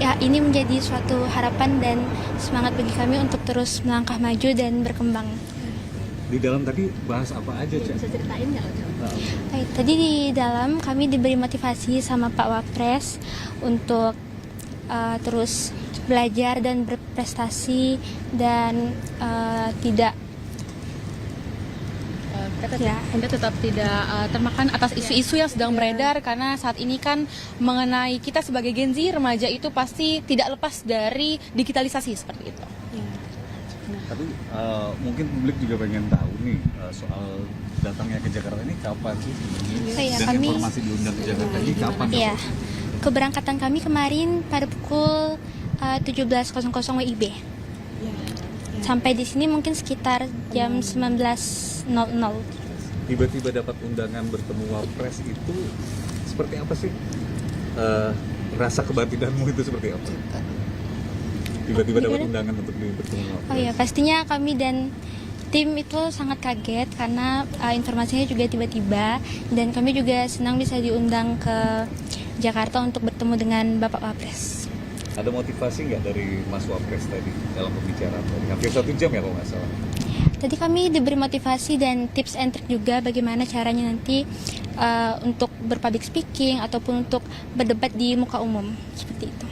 Ya, ini menjadi suatu harapan dan semangat bagi kami untuk terus melangkah maju dan berkembang. Di dalam tadi bahas apa aja, Cak? Bisa ceritain nggak? Baik, tadi di dalam kami diberi motivasi sama Pak Wapres untuk terus belajar dan berprestasi dan tidak Anda tetap tidak termakan atas isu-isu yang sedang beredar, karena saat ini kan mengenai kita sebagai Gen Z remaja itu pasti tidak lepas dari digitalisasi seperti itu. Tapi mungkin publik juga pengen tahu nih soal datangnya ke Jakarta ini kapan sih? Iya, Dan kami- informasi diundang ke Jakarta ini kapan? ya keberangkatan kami kemarin pada pukul 17.00 WIB. Sampai di sini mungkin sekitar jam 19.00. Tiba-tiba dapat undangan bertemu Wapres itu seperti apa sih? Rasa kebatinanmu itu seperti apa? Tiba-tiba dapat undangan untuk bertemu Wapres. Oh ya, pastinya kami dan tim itu sangat kaget karena informasinya juga tiba-tiba, dan kami juga senang bisa diundang ke Jakarta untuk bertemu dengan Bapak Wapres. Ada motivasi nggak dari Mas Wapres tadi dalam pembicaraan tadi? Hampir 1 jam ya kalau nggak salah. Tadi kami diberi motivasi dan tips and trick juga bagaimana caranya nanti untuk berpublic speaking ataupun untuk berdebat di muka umum, seperti itu.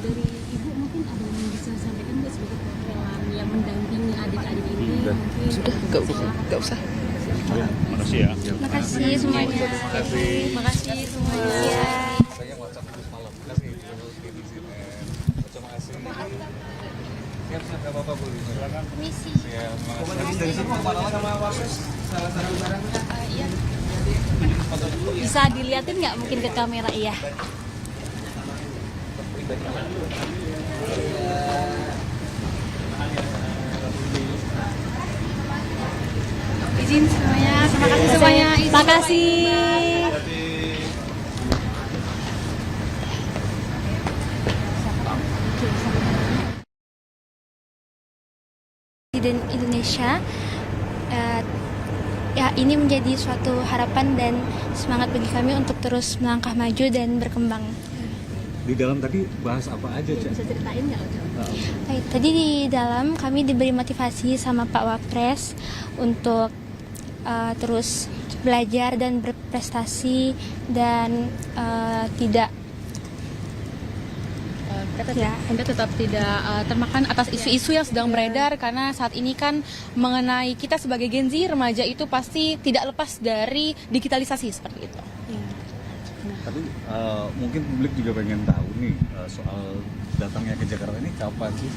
Dari Ibu mungkin ada yang bisa sampaikan nggak sebagai perwakilan yang mendampingi adik-adik ini? Sudah, nggak usah. Makasih ya. Makasih semuanya. Makasih semuanya. Saya WhatsApp itu semalam. Makasih. Terima kasih. Siap, nggak apa-apa Bu. Silakan. Misi. Siap, makasih. Dari sini mau kemana lagi sama Wapres? Salah satu barangnya. Iya. Bisa dilihatin nggak mungkin ke kamera? Iya. Izin semuanya. Terima kasih semuanya. Terima kasih. Presiden Indonesia, ya ini menjadi suatu harapan dan semangat bagi kami untuk terus melangkah maju dan berkembang. Di dalam tadi bahas apa aja, Cak? Bisa ceritain nggak? Baik, tadi di dalam kami diberi motivasi sama Pak Wapres untuk terus belajar dan berprestasi dan tidak Anda tetap tidak termakan atas isu-isu yang sedang beredar, karena saat ini kan mengenai kita sebagai Gen Z remaja itu pasti tidak lepas dari digitalisasi seperti itu. Tapi mungkin publik juga pengen tahu nih soal datangnya ke Jakarta ini kapan sih?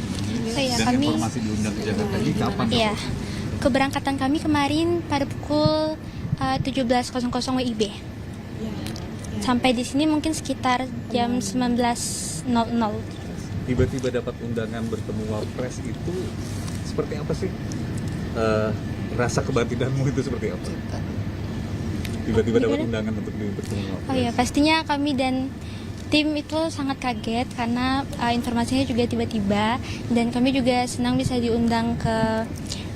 Iya, Dan kami- informasi diundang ke Jakarta ini kapan? ya keberangkatan kami kemarin pada pukul 17.00 WIB. Sampai di sini mungkin sekitar jam 19.00. Tiba-tiba dapat undangan bertemu Wapres itu seperti apa sih? Rasa kebatinanmu itu seperti apa? Tiba-tiba dapat undangan untuk bertemu Wapres. Oh ya, pastinya kami dan tim itu sangat kaget karena informasinya juga tiba-tiba, dan kami juga senang bisa diundang ke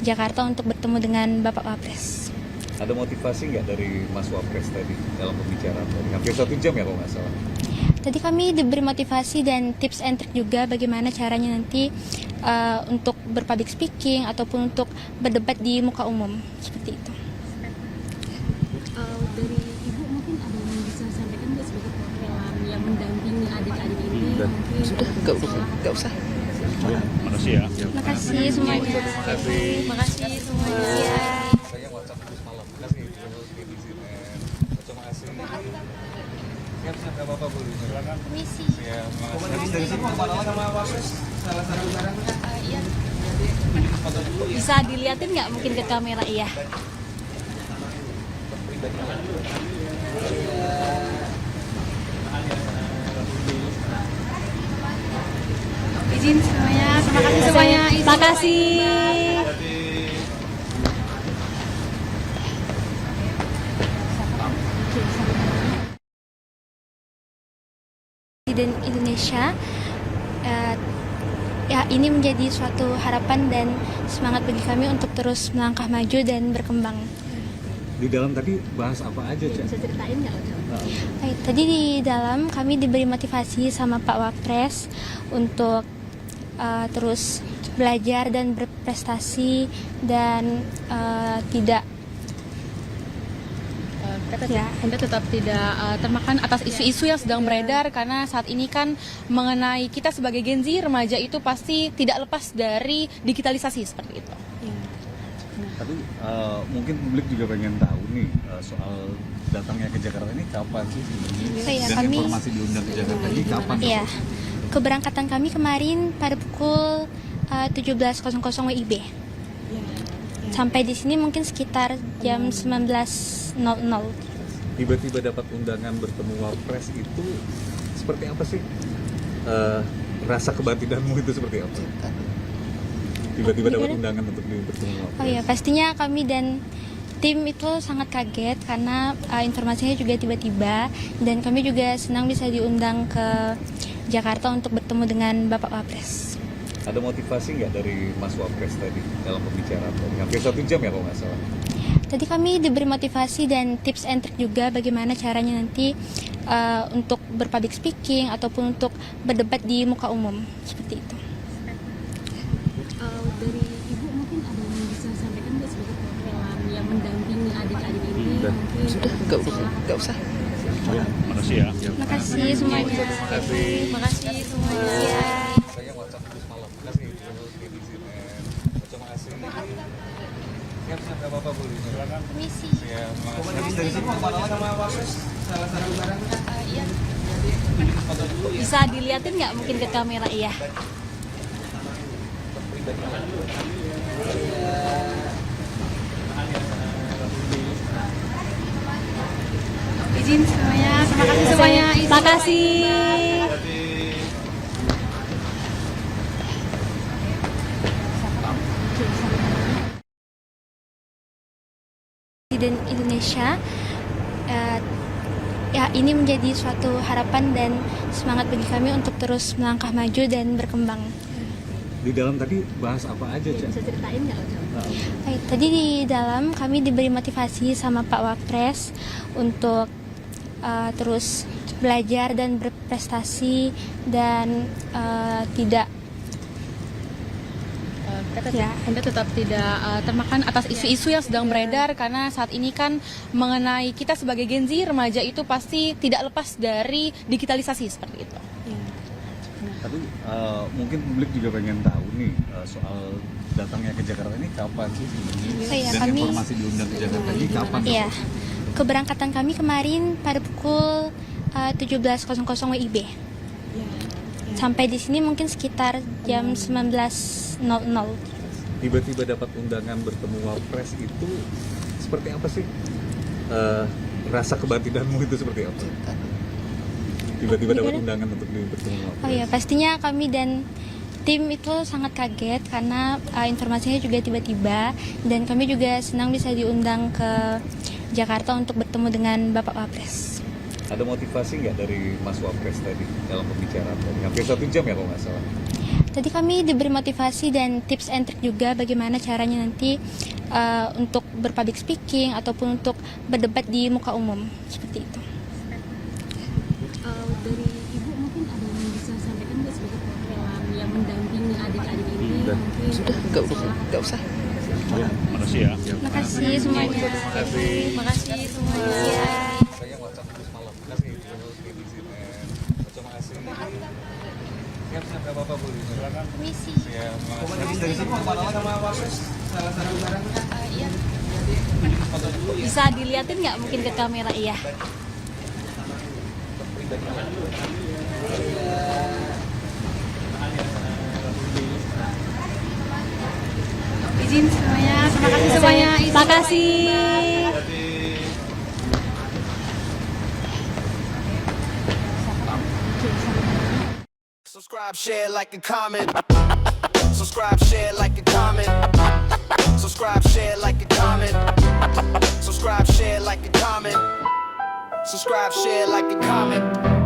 Jakarta untuk bertemu dengan Bapak Wapres. Ada motivasi nggak dari Mas Wapres tadi dalam pembicaraan tadi? Hampir 1 jam ya kalau nggak salah. Tadi kami diberi motivasi dan tips and trick juga bagaimana caranya nanti untuk berpublic speaking ataupun untuk berdebat di muka umum, seperti itu. Dari Ibu mungkin ada yang bisa sampaikan nggak sebagai perwakilan yang mendampingi adik-adik ini? Sudah, nggak usah. Makasih ya. Makasih semuanya. Makasih semuanya. Saya WhatsApp itu semalam. Makasih. Terima kasih. Siap, nggak apa-apa Bu. Silakan. Misi. Siap, makasih. Dari sini mau kemana lagi sama Wapres? Salah satu barangnya. Iya. Bisa dilihatin nggak mungkin ke kamera? Iya. Izin semuanya. Terima kasih semuanya. Terima kasih. Presiden Indonesia, ya ini menjadi suatu harapan dan semangat bagi kami untuk terus melangkah maju dan berkembang. Di dalam tadi bahas apa aja, Cak? Bisa ceritain nggak? Baik, tadi di dalam kami diberi motivasi sama Pak Wapres untuk terus belajar dan berprestasi dan tidak Anda tetap tidak termakan atas isu-isu yang sedang beredar karena saat ini kan mengenai kita sebagai Gen Z remaja itu pasti tidak lepas dari digitalisasi seperti itu. Tapi mungkin publik juga pengen tahu nih soal datangnya ke Jakarta ini kapan sih sebenarnya? Iya, Dan kami- informasi diundang ke Jakarta ini kapan? Iya, keberangkatan kami kemarin pada pukul 17.00 WIB. Sampai di sini mungkin sekitar jam 19.00. Tiba-tiba dapat undangan bertemu Wapres itu seperti apa sih? Rasa kebatinanmu itu seperti apa? Tiba-tiba dapat undangan untuk bertemu Wapres. Oh iya, pastinya kami dan tim itu sangat kaget karena informasinya juga tiba-tiba, dan kami juga senang bisa diundang ke Jakarta untuk bertemu dengan Bapak Wapres. Ada motivasi nggak dari Mas Wapres tadi dalam pembicaraan tadi? Hampir 1 jam ya kalau nggak salah. Tadi kami diberi motivasi dan tips and trick juga bagaimana caranya nanti untuk berpublic speaking ataupun untuk berdebat di muka umum, seperti itu. Dari ibu mungkin ada yang bisa sampaikan nggak sebagai perwakilan yang mendampingi adik-adik ini? Udah. Mungkin Sudah, nggak usah. Makasih ya. Terima kasih semuanya. Terima kasih. Terima kasih semuanya. Saya WhatsApp terus malam. Terima kasih. Terima kasih. Siap, nggak apa-apa Bu. Silakan. Permisi. Ya, terima kasih. Dari sini mau kemana sama Wapres? Salah satu barang. Bisa dilihatin nggak mungkin ke kamera? Iya. Izin semuanya. Terima kasih semuanya. Terima kasih. Presiden Indonesia, ya ini menjadi suatu harapan dan semangat bagi kami untuk terus melangkah maju dan berkembang. Di dalam tadi bahas apa aja, Cak? Bisa ceritain nggak? Baik, tadi di dalam kami diberi motivasi sama Pak Wapres untuk terus belajar dan berprestasi dan tidak Anda tetap tidak termakan atas isu-isu yang sedang beredar karena saat ini kan mengenai kita sebagai Gen Z remaja itu pasti tidak lepas dari digitalisasi seperti itu. Tapi mungkin publik juga pengen tahu nih soal datangnya ke Jakarta ini kapan sih sebenarnya? Iya, Dan kami- informasi diundang ke Jakarta ini kapan? Iya, keberangkatan kami kemarin pada pukul 17.00 WIB. Sampai di sini mungkin sekitar jam 19.00. Tiba-tiba dapat undangan bertemu Wapres itu seperti apa sih? Rasa kebatinanmu itu seperti apa? Tiba-tiba dapat undangan untuk bertemu Wapres. Oh iya, pastinya kami dan tim itu sangat kaget karena informasinya juga tiba-tiba, dan kami juga senang bisa diundang ke Jakarta untuk bertemu dengan Bapak Wapres. Ada motivasi nggak dari Mas Wapres tadi dalam pembicaraan tadi? Hampir 1 jam ya kalau nggak salah. Tadi kami diberi motivasi dan tips and trick juga bagaimana caranya nanti untuk berpublic speaking ataupun untuk berdebat di muka umum, seperti itu. Dari ibu mungkin ada yang bisa sampaikan nggak sebagai perwakilan yang mendampingi adik-adik ini? Udah. Mungkin Sudah, nggak usah. Makasih ya. Terima kasih semuanya. Terima kasih. Terima kasih semuanya. Saya WhatsApp terus malam. Terima kasih. Terima kasih. Siap, nggak apa-apa Bu. Silakan. Permisi. Ya, terima kasih. Dari sini mau kemana sama Wapres? Salah satu barang. Bisa dilihatin nggak mungkin ke kamera? Iya. Izin semuanya. Terima kasih semuanya. Terima kasih. Subscribe, share, like, and comment. Subscribe, share, like, and comment. Subscribe, share, like, and comment. Subscribe, share, like, and comment. Subscribe, share, like, and comment.